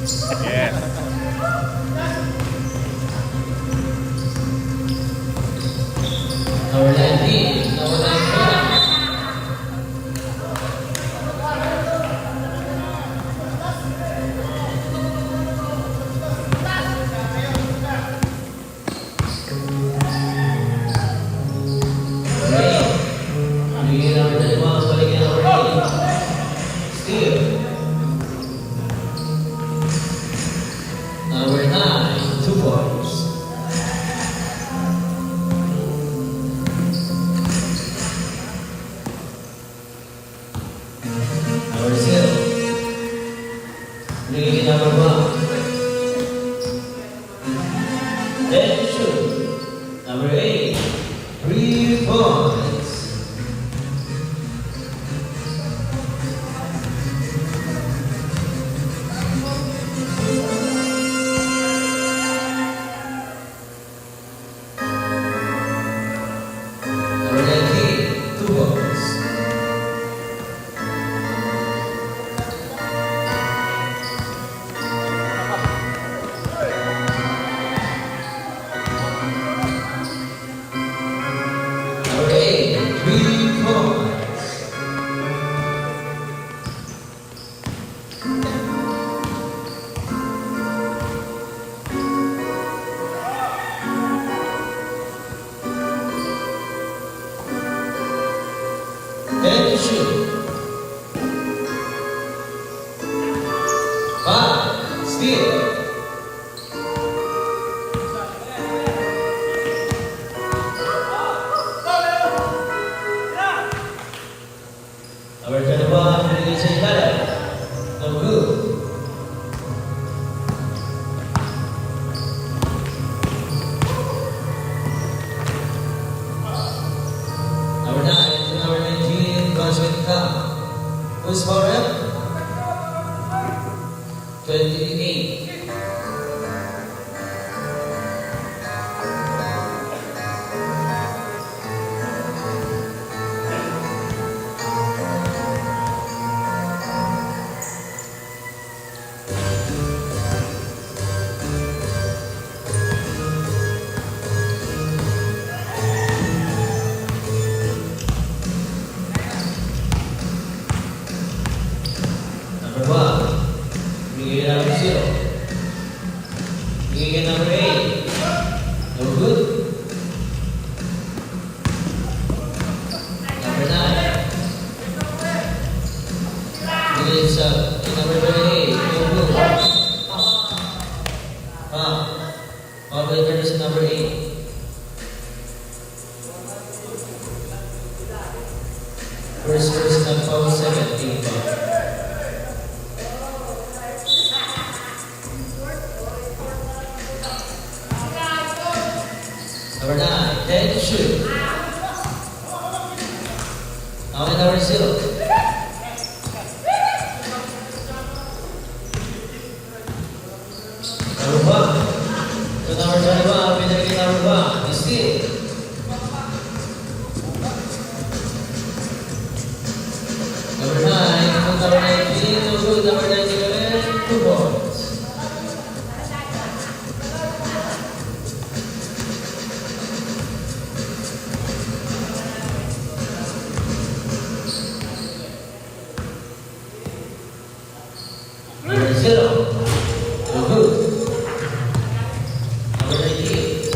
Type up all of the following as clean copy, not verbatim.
Yeah. Number 19, number 19. Number 9, 2 points. Number 0. Bringing number 1. Then shoot. Number 8, 3 points. Number 19, 2 points. Number 8, 3 points. Then shoot. 5, steal. Number 21, binigay sa ilalim. No good. Number 9 to number 19, basket count. Who's for it? 28. Number 1, bigay number 0. Bigay number 8. No good. Number 9. Bigay sa number 28. No good. Pabalik sa number 8. First person ng foul 7, team foul. Number 9, 10 to shoot. Now in number 0. Number 1. To number 21, pinagin number 1. Steal. Number 9, to number 19, no good. Number 19, 2 points. Number 0, no good. Number 19,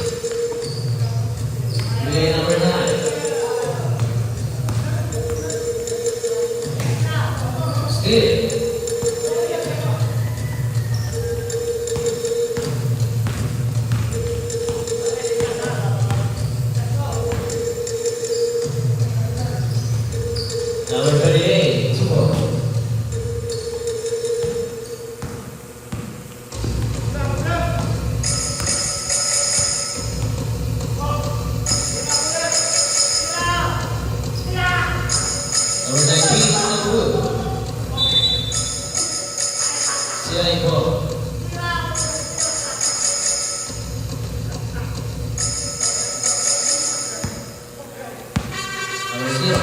bigay number 9. Steal. Number 38, 2 points. Number 19, no good. CI ball. Number 0.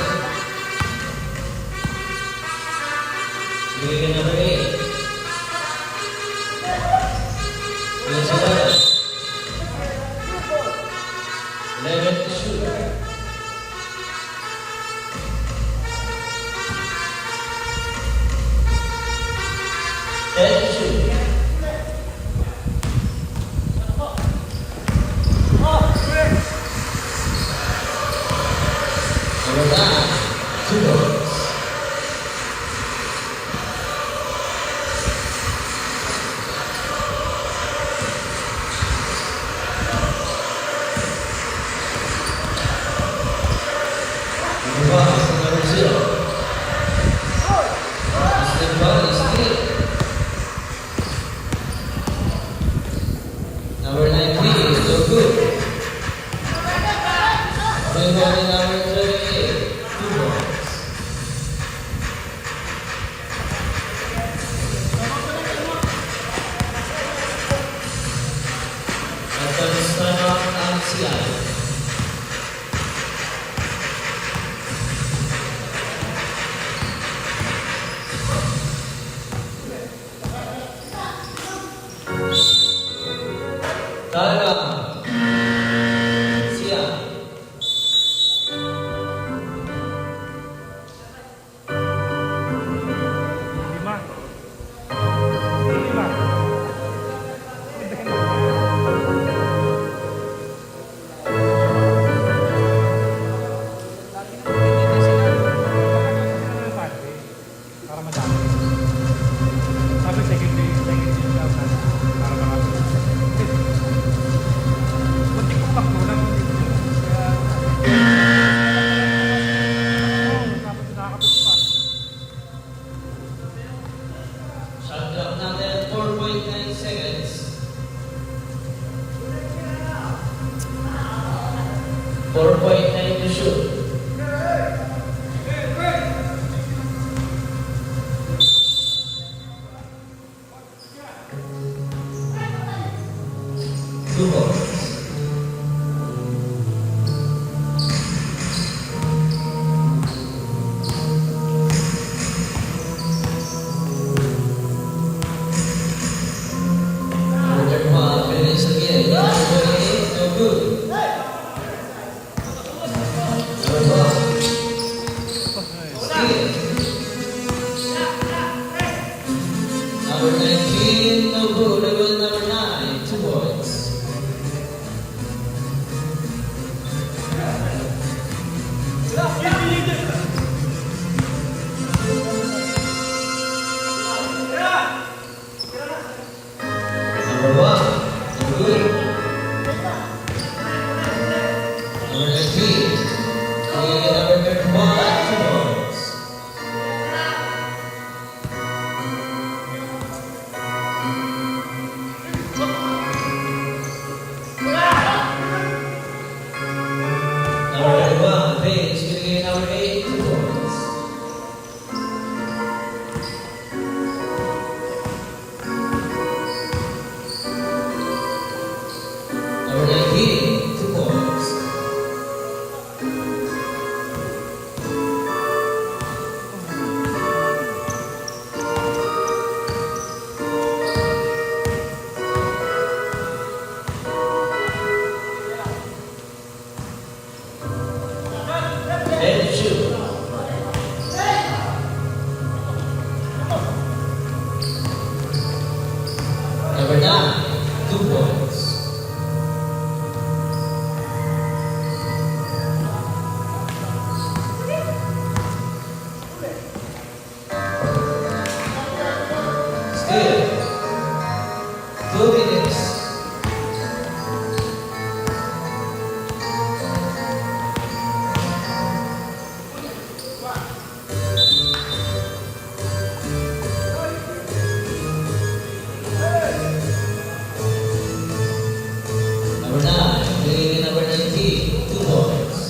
Bigay number 8. 11 to shoot. 10 to shoot. Number 9, 2 points. Number 19, so good. Number 38, 2 points. At the start of ang CI. Talaga. Siya. Lima. Lima. Para madami. Sabi second day daw sana. Para marami. Buntik ko paklo lang. Dapat nakakapit pa. Shot clock natin, 4.9 seconds. 4.9 to shoot. Two balls. Number 1, finish again. Number 8, no good. Number 1, steal. Number 19, no good. Number 9, 2 points. Number 1, no good. Number 19, number 31, 2 points. Number 31, Page, number 8, 2 points. Number 19, 2 points. And shoot. Number 9, 2 points. Still, 2 minutes. Number 9, number 19, 2 points.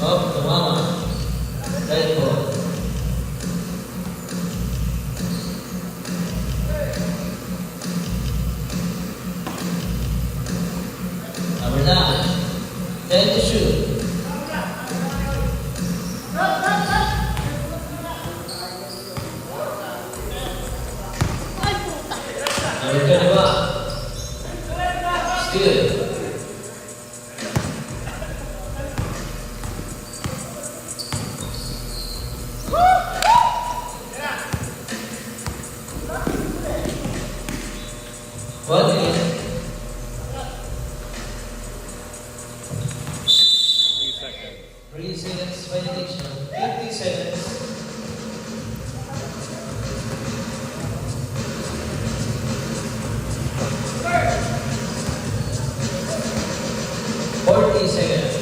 Up to Mama. Right ball. Number 9, 10 to shoot. Number 21, steal. 30 seconds benediction. 50 seconds. 40 seconds.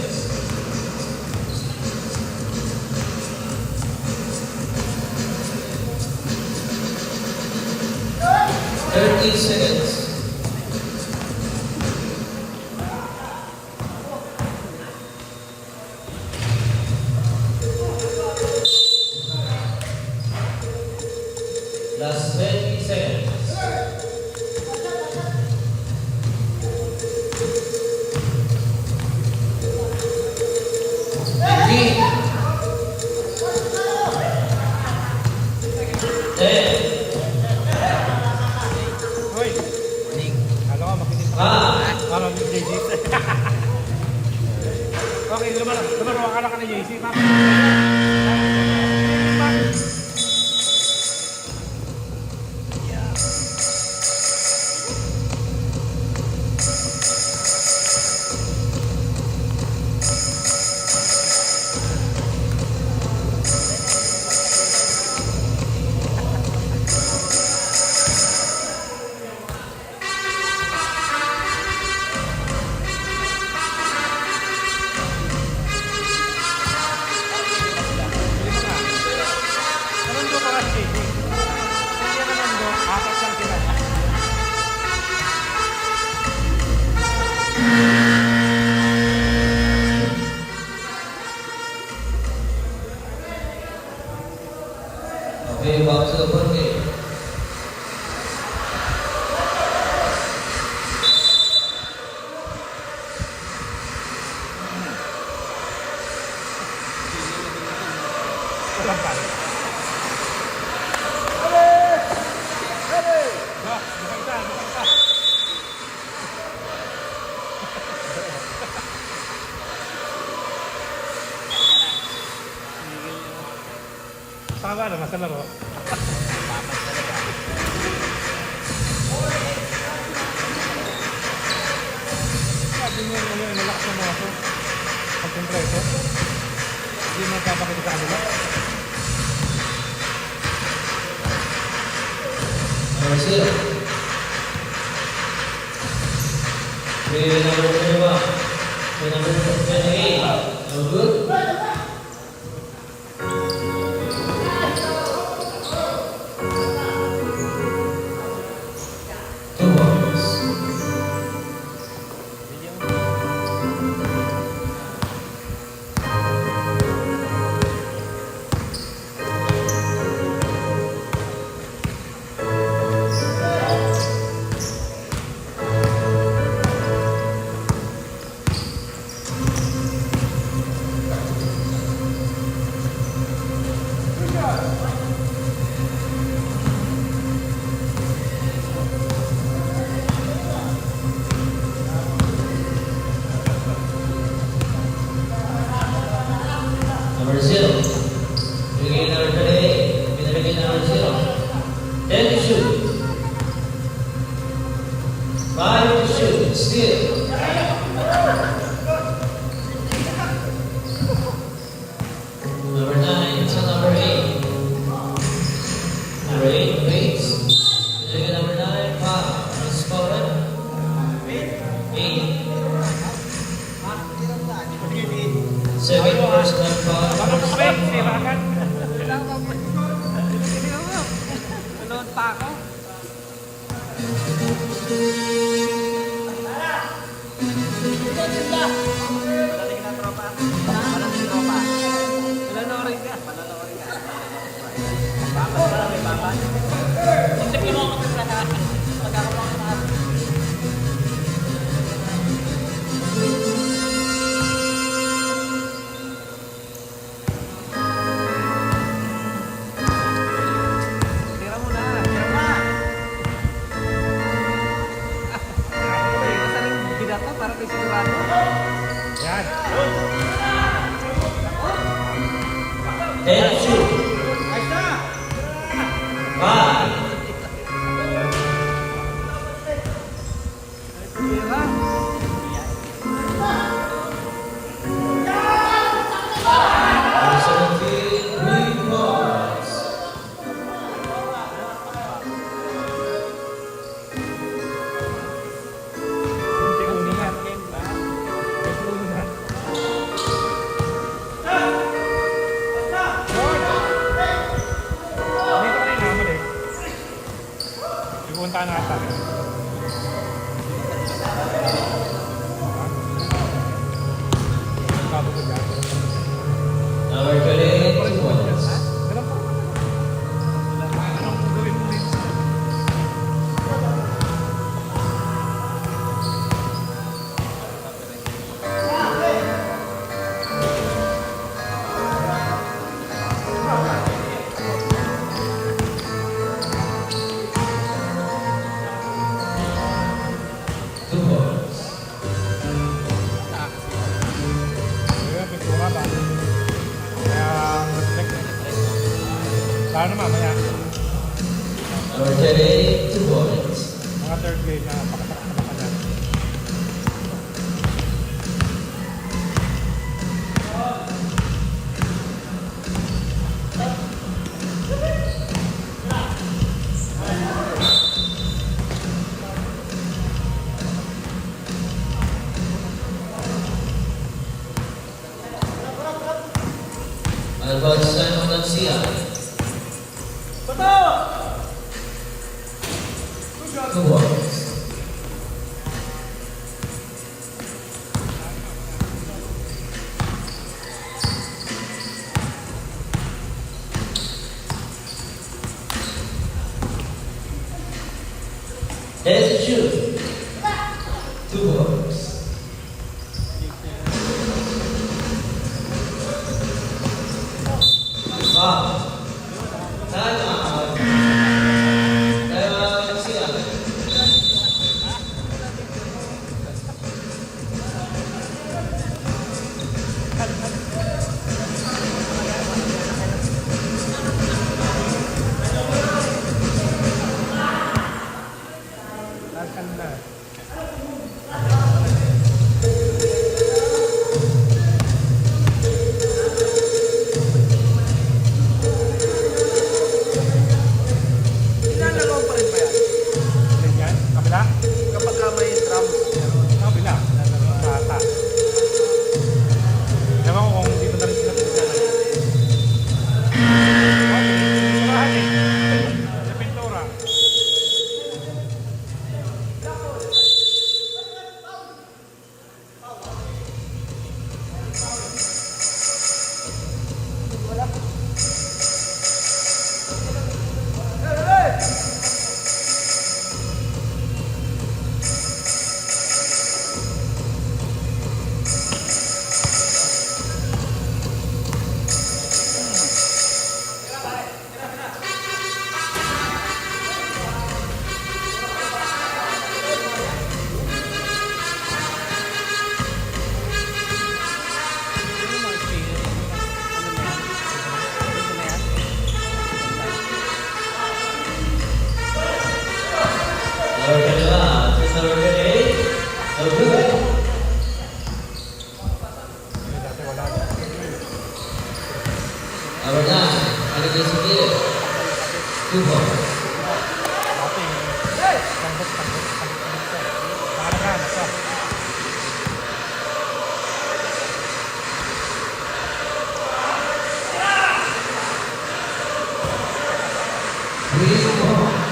30 seconds. Last 20 seconds. 15. 10. Hoy! Ano ka, makinig ka. Ah. Parang yung JC. Okay, lumaro. Akala ka na JC. Nando pa kasi JC. Kaya naman do, apat lang sila. Okay, back to the front game. Walang pala. Bukang ka. Tama naman sa laro. Sabi mo ngayon, nalakas na mga ako. Pag-compreso. Hindi mo magpapakita sa kanila. Number 0. Play number 21. Play number 28. No good. Two balls. Number 0. Bigay number 38. Binibigay number 0. 10 to shoot. 5 to shoot. Still. Number 9 to number 8. Number 8 waits. Binibigay number 9. 5. Miss Corin. 8. Second personal foul. Baka pa sirakan. Nanood pa ako. Palating na tropa. Palating tropa. Palanoorin ka. Palanoorin ka. Papas pala, may papas. Hindi mo ako sa pagkakaroon ka na. Tira mo na. Tira mo na. Masaling bidata para kay sigurado. Yan. 10 to shoot. 5. Tira. Saan ata? Bago ko dyan. Number 28, 2 points. Ganun po. Anong gawin mo rin? Two points. Ayun, pintura ba? Kaya, reflect eh. Paano mamaya? Number 28, 2 points. Mga third grade na pakatakot na dyan. Advance time ng CI. Two points. Head to shoot. 2 points. Wow. Time out. Time out ng CI. Lalkan na. Nilalaro pa rin ba yan? Alin yan? Kabila? Kapag may drums. Kabila. Bata. Ewan ko kung dito na rin sila pinagsalan. Pinturahan eh. Sa pintura. Number 28, no good. Hindi, dati wala. Number 9, Alexis Miguel. 2 points. Dati, tanggap. Nakalagaan ito. Three points.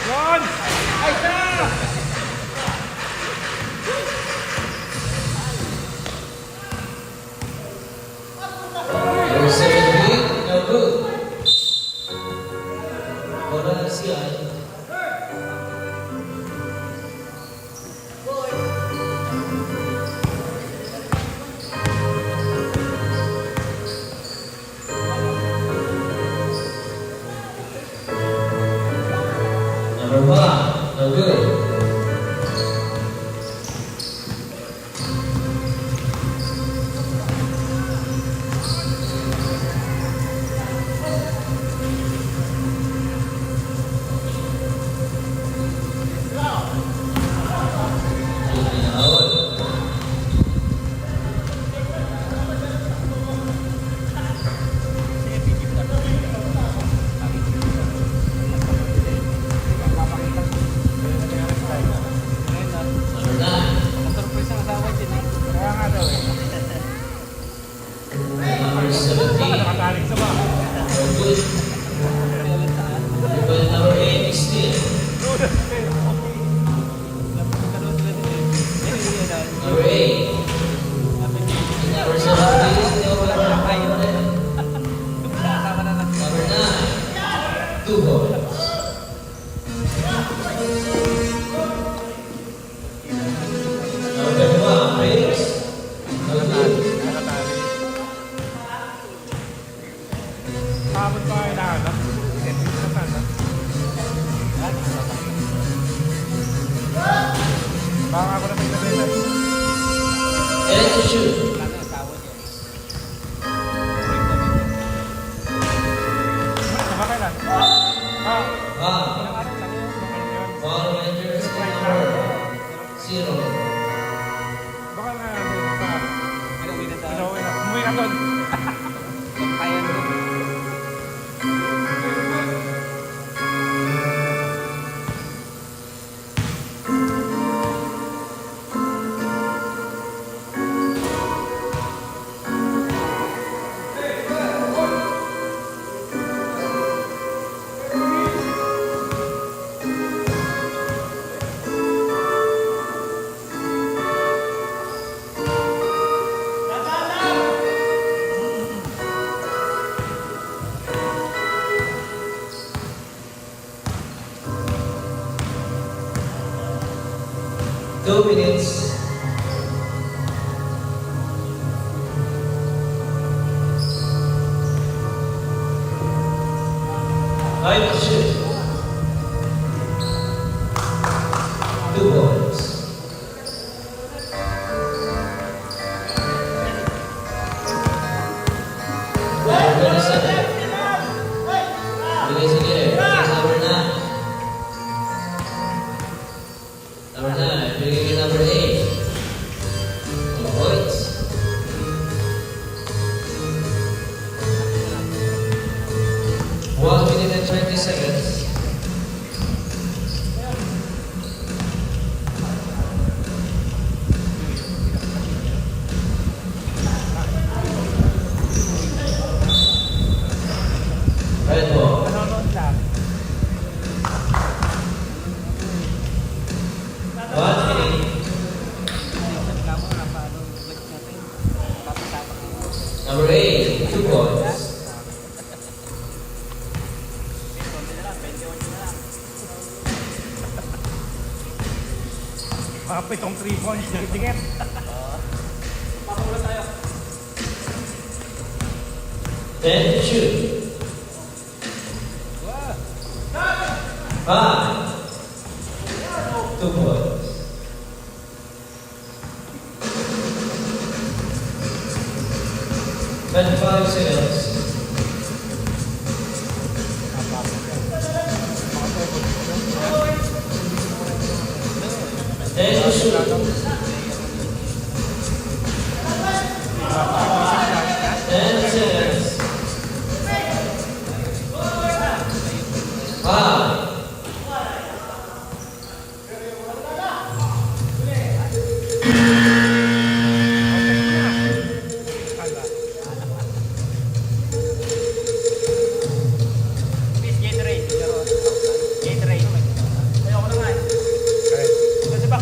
Yun! Ay, siya! Number 17, no good. Bola ng CI. Number 5, no good. Out. ano? Netflix na sana. Baka ako na may na. Ready to shoot. Sama kailan? One. Ball enters in number 0. Baka na, baka. Inuwi na tayo. Inuwi na. Umuwi ka doon. Kaya doon. Two minutes. Five to shoot. 2 balls. Number 27. Bigay sa gilid. Number 9. Number 9. Bigay kay number 8. 2 points. One minute and 20 seconds. Red ball. Nanonood lang. 1 minute. Number 8. 2 points. Mga pitong 3 points. Dikit-dikit. Papagulat tayo. 10 to shoot. 5. 2 points. And 5 seconds. Ten to shoot. 10 seconds. 5. Please, Gatorade. Gatorade. Ayoko na nga eh. Kasi ba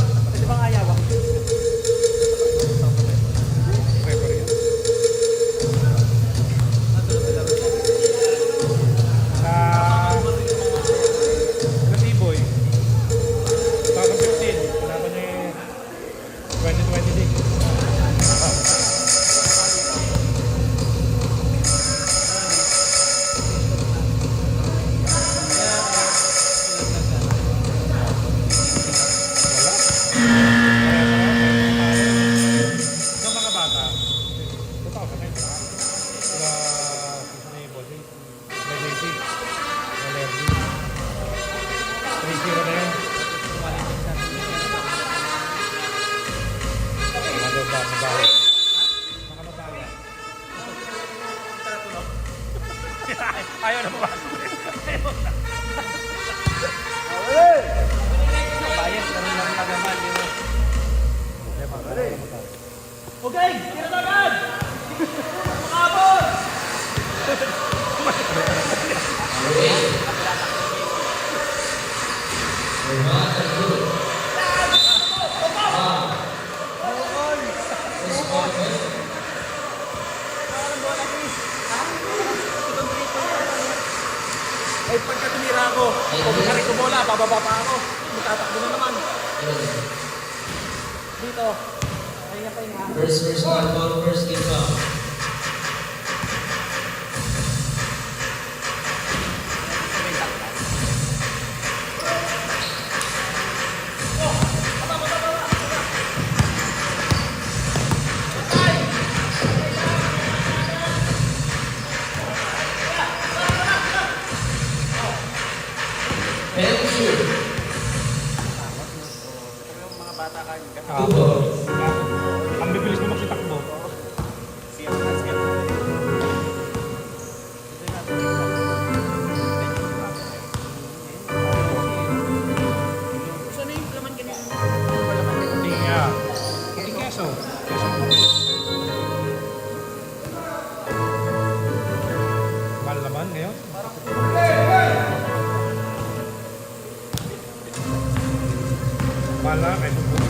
ayaw ako? Sa T-Boy. 2015. Kailangan niya 2026. Sa mga bata, totoo sa kanya. Sila, sila yung bossing. May basic. May learning. 3-0 na yun. Mabaya. Mga mabaya. Ayaw na mabasa. Bayad, pero lang tagaman. Okay, tira na agad! Makabot! Number 8. Remark and good. 1. This ball win. Ay, pagka tumira ako, kung kari ko bola, bababa pa ako. Matatakbo na naman. Dito. Pahinga. First personal ball, first game foul. 2 balls. Ang bibilis mo magsitakbo. Gusto na yung laman ganyan. Puting nga. Puting keso. Keso puti. Mahal naman ngayon. Mahal na kahit puti.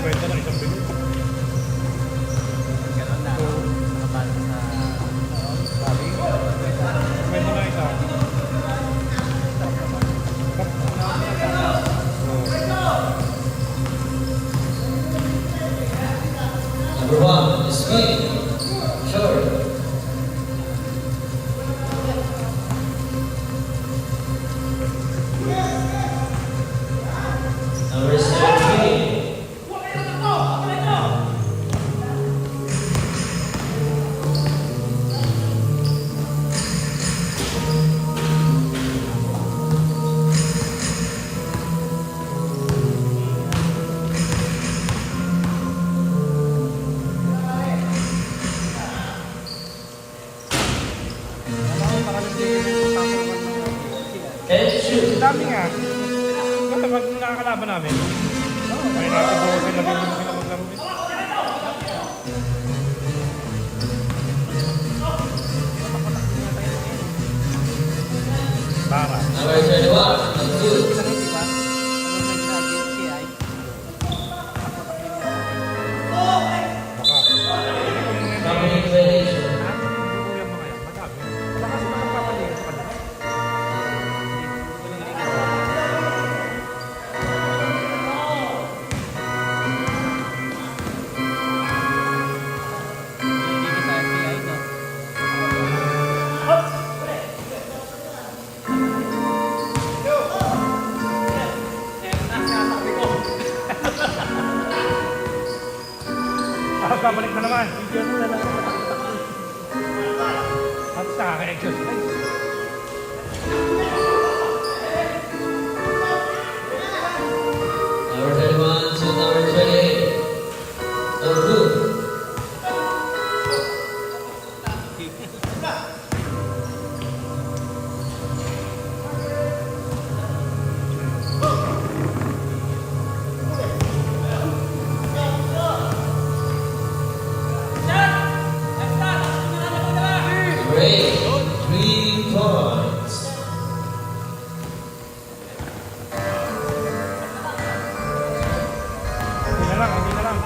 Kwenta na isang bilis. Ganon na. Nakabalo sa... Sabi. Kwenta na isa. Number 1, spin. Short. Number 17. And shoot. Ang dami nga. Kasi pag nakakalaban namin, ay natin po sila maglaro eh. Tara. Number 31, and good. Baka. Company variation. Bubuyang mo kaya. Madami. Baka sila magpapalingan sa kanila. Babalik na naman. Bigyan mo na lang. At sa exercise. Number 31 to number 28. Number 2. Number 8, 3 points. Hindi na lang, hindi na lang.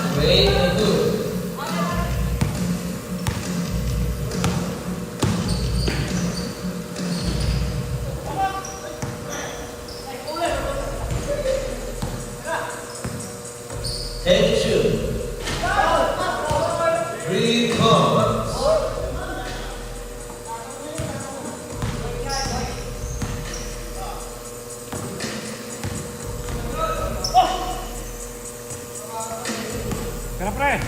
Number 8 and good. And shoot. 3 points. Kaya pre.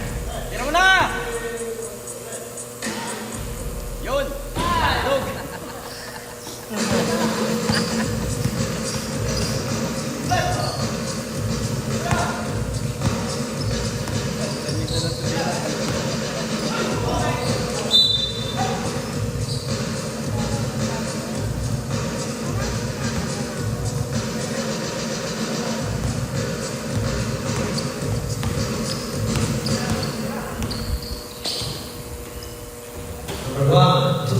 Tira mo na! Yun! Log! Number 1, 2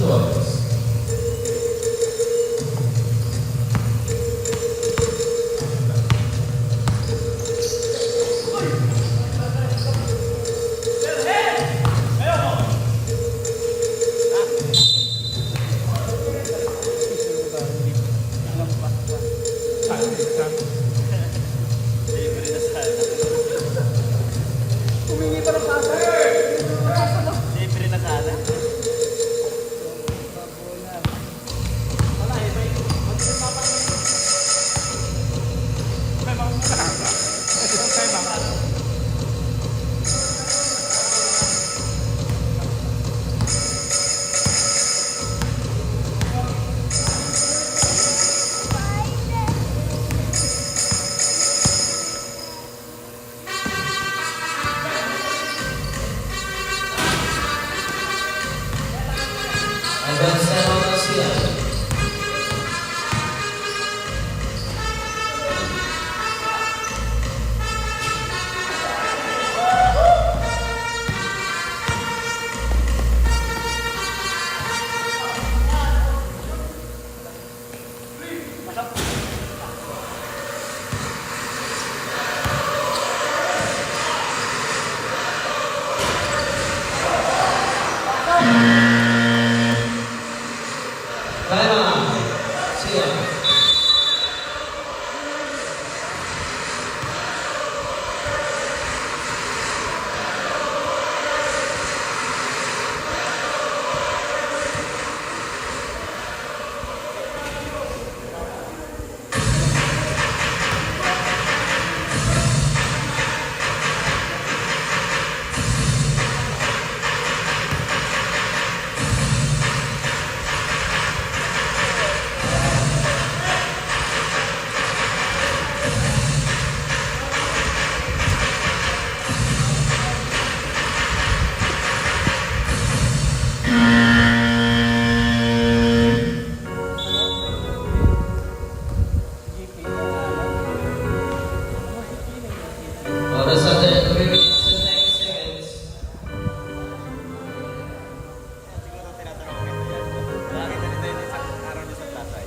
Advance time out ng Sian. Time out. Sian. Oras natin, 3 minutes and 9 seconds. Siguro tinatanong ko ito yan. Nakakita nito yun isang araw niya sa tatay.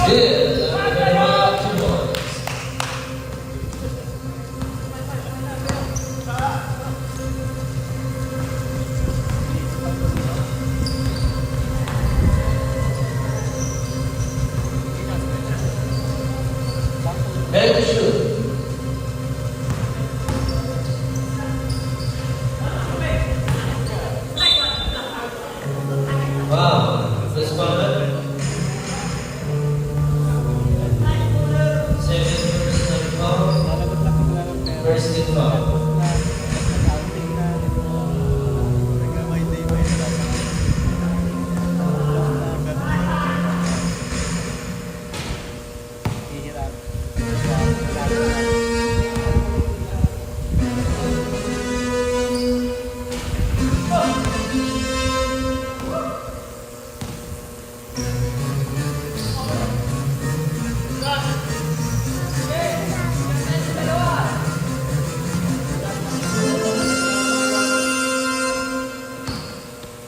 Still, number 2 points. Ready to shoot. Wow, first corner. Second personal foul. First team foul.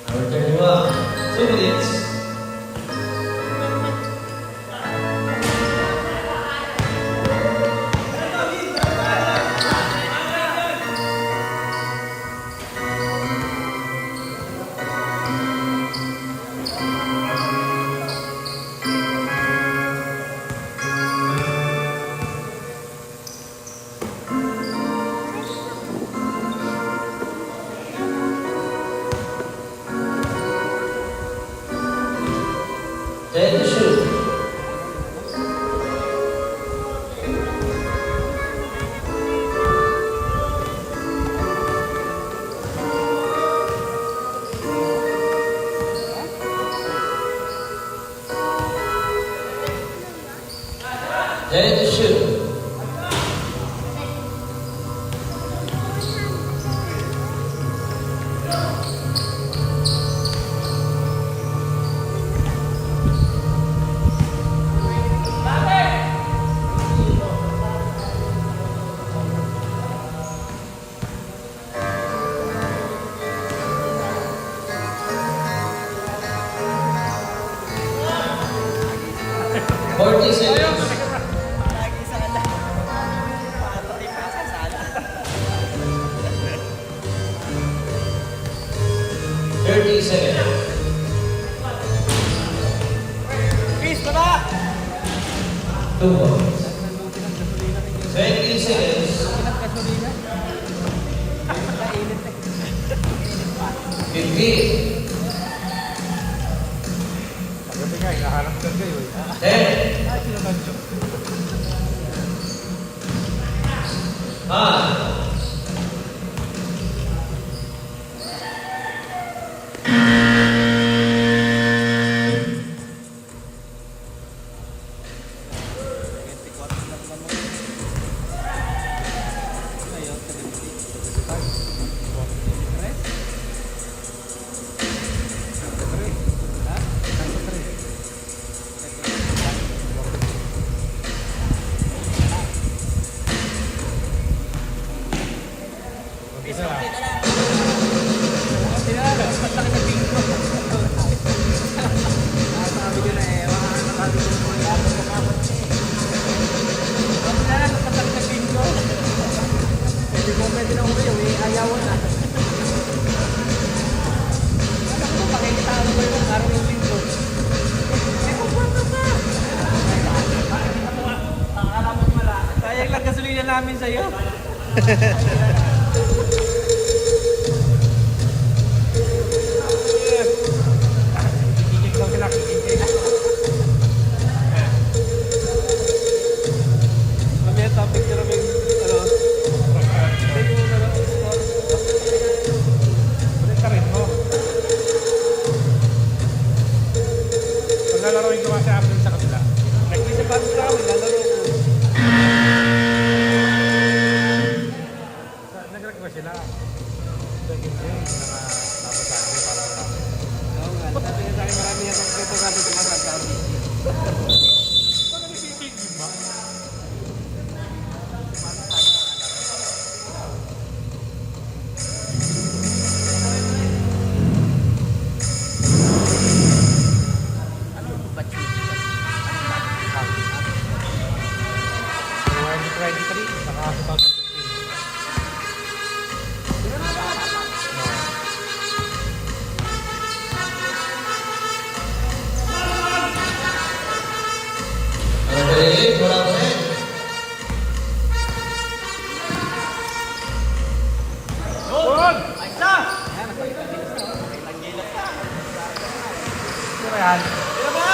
Number 31, 2 minutes. Ready to shoot. Ready to shoot. Forty seconds. Lagi sa kanya. Patay pa sa sala. 30 seconds. Chris, baba! 2 points. 20 seconds. Gasolina. 15. Pagdating nga, hinahanap ka kayo eh. 10. Ay, sinatadyo. 5. sa'yo. Kikik daw sila, kikik. Mamaya topic nyo namin, ano, tayo yung ano, score. Ulit ka rin mo. Pag lalaroin ko kasi after sa kabila. Nag-isa pa rin namin, lalaro ko. Nag-request sila. Naging day, tapos Sunday para marami. Oo nga, sabi nga sa akin marami yan ang ito nga dito masasama. Pag nag-kikik ba? Ano ito ba? 2023, saka 2015. Number 38, bola set. Yun! Ayos na! Ayan, nagpalitan din sa ilang gilas. Sino ba yan? Tira ba?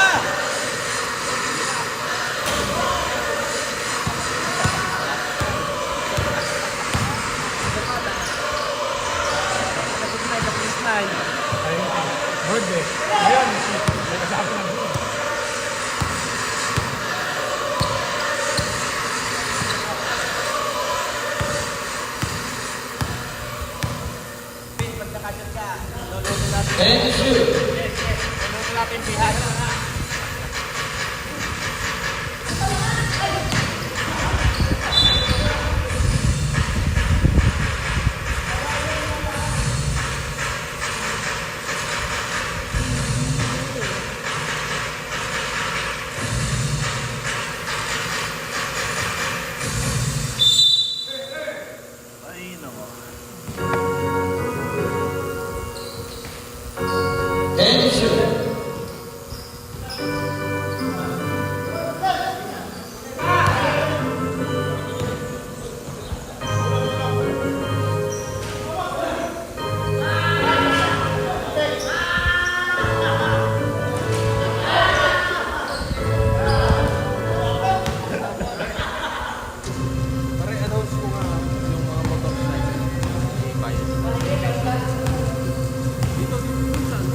Ayun, bird eh. Ayun, may kasama na doon. Pagkakasyon ka, luluto natin. 10 to shoot. Luluto natin bihan. Ay, nako. 10 to shoot. Pare, announce mo nga yung mga motorcycle. I-bias. Dito, saan?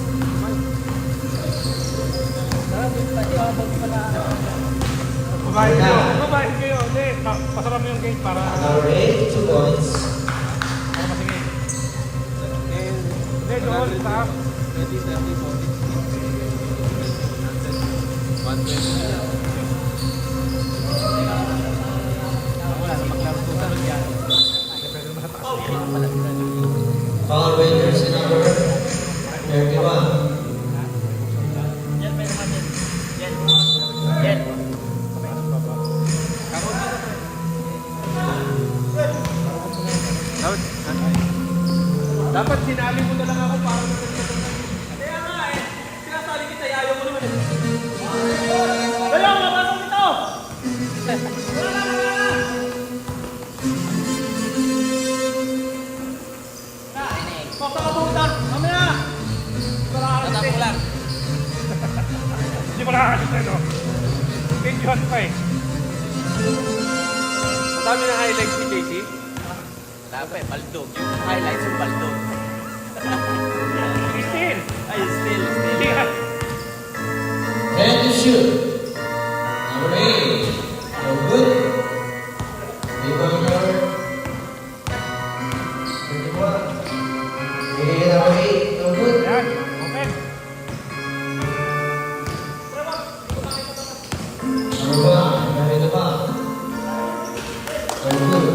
Babayin kayo. Babayin kayo. Hindi, pasarap mo yung gate para Number 8, 2 points. masigit. And, Hindi, doon, sa 20, 30, 40. 120 na lang. Wala na maglaro po sa yan. Depende naman sa taas. Foul with jersey number 31. Yan, pwede natin. Yan. Yan. Dapat sinali mo na lang ako para kaya nga eh. Sinasali kita, ayaw mo naman eh. Wala, mabasok ito! Wala na! Basta ka pumunta! Mamaya! Tatapos lang. Hindi ko nakakasya sa'yo. Videohan pa eh. Madami na highlights ni JC. Dapat, baldog. Yung highlights yung baldog. Still. Ay, still. Hindi ka. 10 to shoot. Number 8, no good. Rebound number 31. Okay, number 8, no good. Yan. Open. Number 1, carry the ball. No good.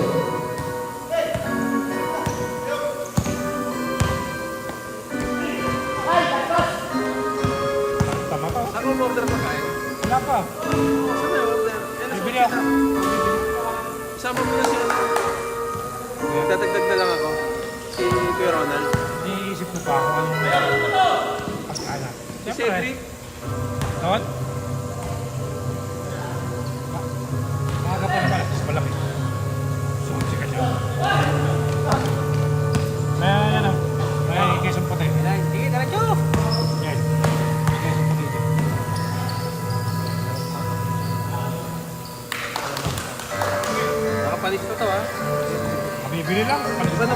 Tama pa. Saan mo order pa kayo? Wala pa. Saan may order? Bibili ako. Isama mo na si ano. Dadagdag na lang ako. Si Kuya Ronald. Iniisip ko pa kung anong meron. Pagkaanak. Si Cedric. Doon? Maaga pa naman. Mas malaki. So,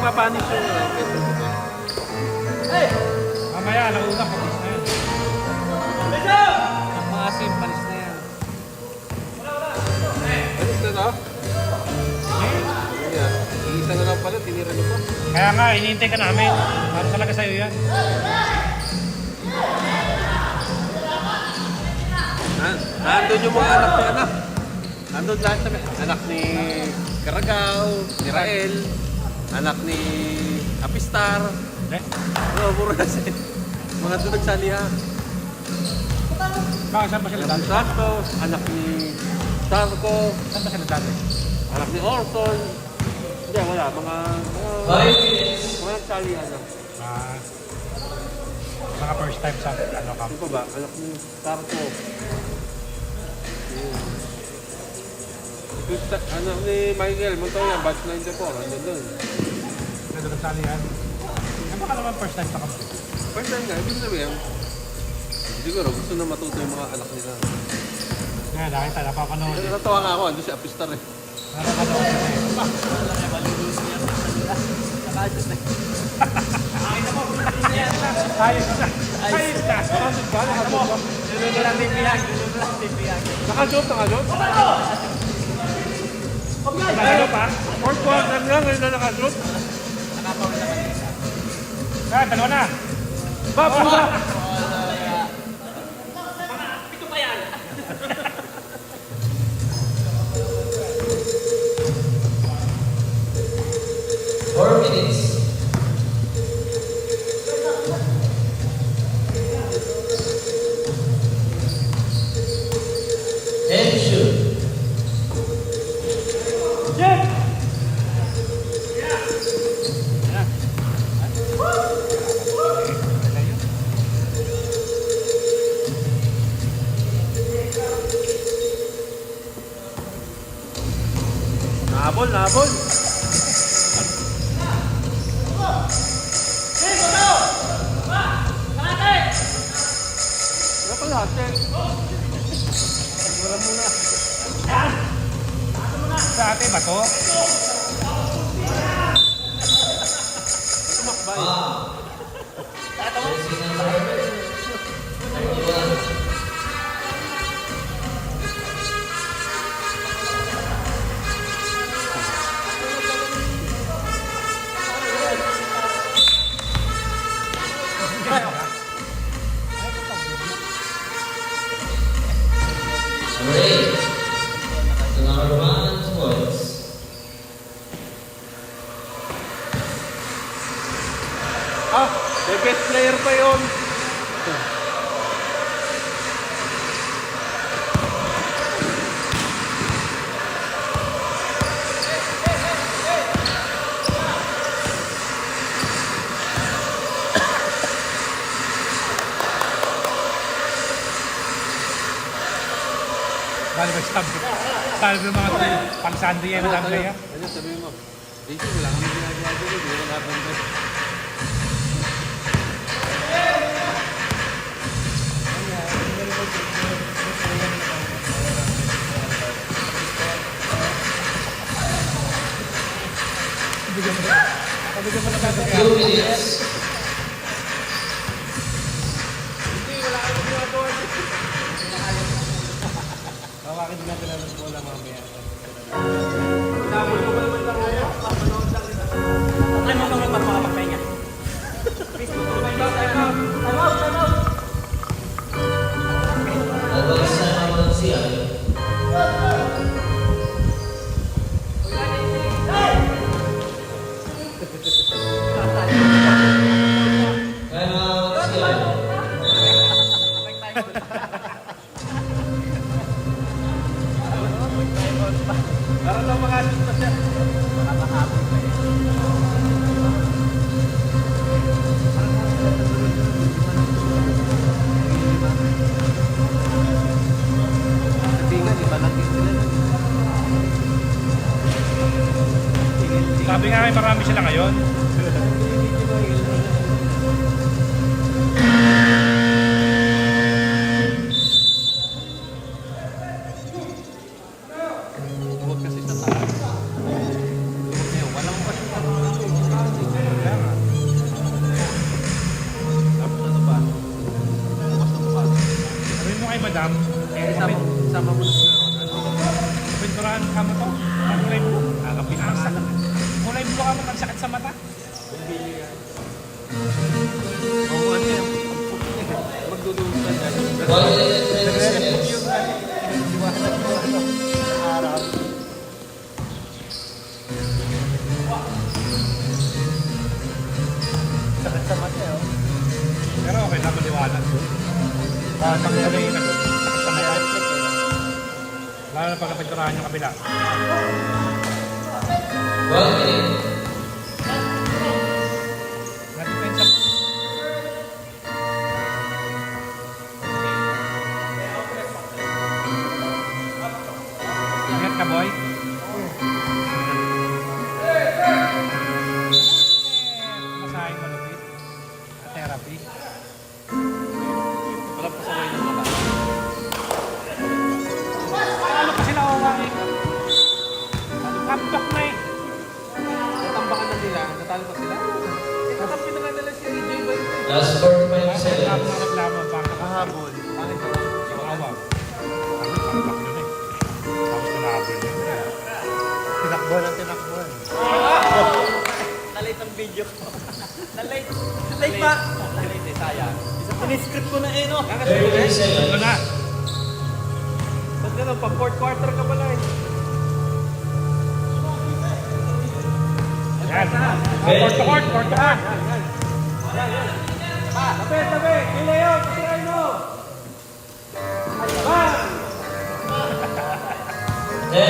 mapapanis yung Mamaya, alauna, pagkis na yan. Ang mga sim, palis na yan. Alis na na? Eh, Yeah. Iisa na lang pala, tinira nyo pa. Kaya nga, hinihintay ka namin. Para talaga sa'yo yan. Nandun yung mga anak ni anak. Nandun lahat sa anak ni Caragao, ni Rael, anak ni Apistar. Hindi. Oo, puro na siya. Mga doon nagsalihan. Bakit saan ba sila Anak dati? ni Santos, anak ni Sarko, Saan ba sila dati? anak ni Orson. Hindi, wala. Mga 5 minutes. nagsalihan lang. Ah, mga first time sa ano camp. Ano pa ba? Anak ni Sarko. Anak ni Michael Montoya, batch 94. Andun doon. Nandun nagsali yan. Yan baka naman first time sa camp. First time nga, ibig sabihin, siguro gusto na matuto yung mga anak nila. Kaya nakita, napapanood. Natawa nga ako, andun si Apistar eh. Napapanood kasi. Ayos na. Ayos na. Nakasot ba? Nakasot ba? Dulog lang din biyag. Dulog lang din biyag. Nakasot, nakasot? Ano pa? Fourth quarter lang, ngayon na nakasot. Nakapawin naman yung isa. Ah, dalawa na. Ba, pusa! Pito pa yan. Four minutes. And shoot. Nahabol, nahabol. Wala pa lahat eh. Wala muna. Sa ate ba to? Tumakbay. Jersey number 31. Number 8. The number 1 points. Ah, may best player pa yun. Bali ba stab? Sabi ng mga pang-Sunday yan na kaya. Ano sabihin mo? DC, wala kami ginagawa dito. Hindi ko nakapagod. Pabigyan mo na ba? 2 minutes. Bakit nga tinanong ko lang mamaya? Ay, mga mga makapagpahinga. Advance time out ng CI. Time out CI. Para lang mga assist na siya. dam. Sama mo na. Pinturahan ka mo to. Ang kulay blue. Pinasa. Kulay blue ka mo nagsakit sa mata. Oo, ano yan? Magdudulutan yan. 1 minute and 20 seconds. Sakit sa mata eh. Pero okay lang maliwanag. Pag tuloy ka doon. Sakit sa mata. Lalo na pag napinturahan yung kabila. 1 minute. Nagdepensa po. Ingat ka, boy. Masahin malupit. Therapy. Wala pa sa way ng mga. Ano pa sila uwangin? Kapak na eh. Natambakan na nila. Natalo pa sila. Katampi na nga nila si AJ ba yun? Last 45 Reklamo seconds. na reklamo. Bakit Kahabol. Pangit ka lang. yung awang? Sabi, kapak yun eh. Tapos kinahabol yun. Tinakbuhan ang tinakbuhan. Na-late ang video ko. Na-late. Late pa. Na-late eh, sayang. Siniscript ko na eh, no? 30 Ano seconds. na? Ba't gano'n? Pag fourth quarter ka pala eh. Yan. Court to court, court to court. Tabi, tabi! Kila yun! Tatiray mo! 10.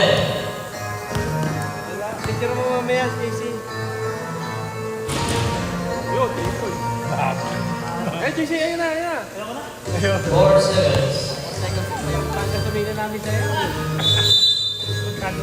Picture mo mamaya, JC. Yun, Jason. Eh, JC, ayun na, ayun na. 4 seconds. Pagkasabihin na namin sa'yo. Pagkano